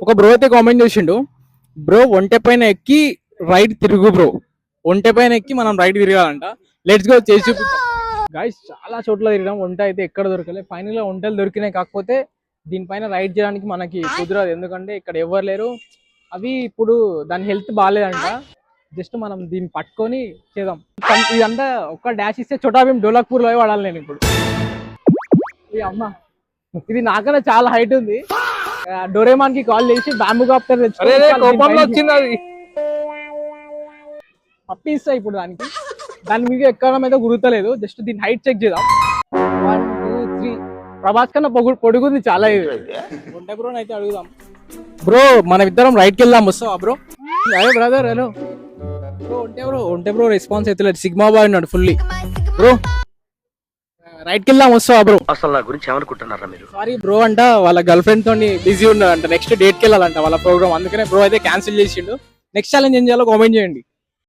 ఒక బ్రో అయితే కామెంట్ చేసిండు, బ్రో ఒంటె పైన ఎక్కి రైడ్ తిరుగు బ్రో, ఒంటె పైన ఎక్కి మనం రైడ్ తిరగాలంట. లెట్స్ గో, చేసి చూపిద్దాం. గైస్ చాలా చోట్ల తిరిగాం, ఒంటె అయితే ఎక్కడ దొరకలేదు. ఫైనల్ గా ఒంటెలు దొరికినాయి, కాకపోతే దీనిపైన రైడ్ చేయడానికి మనకి కుదరదు, ఎందుకంటే ఇక్కడ ఎవరు లేరు. అవి ఇప్పుడు దాని హెల్త్ బాగాలేదంట, జస్ట్ మనం దీన్ని పట్టుకొని చేద్దాం. ఇదంతా ఒక్క డాష్ ఇస్తే చోటా భీమ్ డోలాపూర్ లో వాడాలి నేను ఇప్పుడు. ఈ అమ్మ ఇది నాకన్నా చాలా హైట్ ఉంది. డోరేమాన్ కి కాల్ చేసి బ్యాంబూ కాప్టర్ వచ్చింది అది పప్పి ఇస్తా ఇప్పుడు దానికి. దాని మీద ఎక్కడం అయితే గుర్తులేదు, జస్ట్ దీని హైట్ చెక్ చేద్దాం. 1 2 3 ప్రభాస్ కన్నా పొడుగుంది చాలా. ఇది ఒంటె బ్రో అయితే అడుగుదాం. బ్రో మనం ఇద్దరం రైట్కి వెళ్దాం, వస్తావా బ్రో? అదే బ్రదర్, హలో బ్రో. ఒంటె బ్రో రెస్పాన్స్ అయితే లేదు, సిగ్మా బాయ్ ఉన్నాడు ఫుల్లీ. బ్రో రైట్కి వెళ్దాం, వస్తావా బ్రో? అసలు నా గురించి ఏమనుకుంటున్నారా మీరు? సారీ బ్రో అంట, వాళ్ళ గర్ల్ ఫ్రెండ్ తోని బిజీ ఉన్నాడంట, నెక్స్ట్ డేట్కి వెళ్ళాలంట వాళ్ళ ప్రోగ్రామ్, అందుకనే బ్రో అయితే క్యాన్సిల్ చేసిండు. నెక్స్ట్ ఛాలెంజ్ ఏం చేయాలో కామెంట్ చేయండి.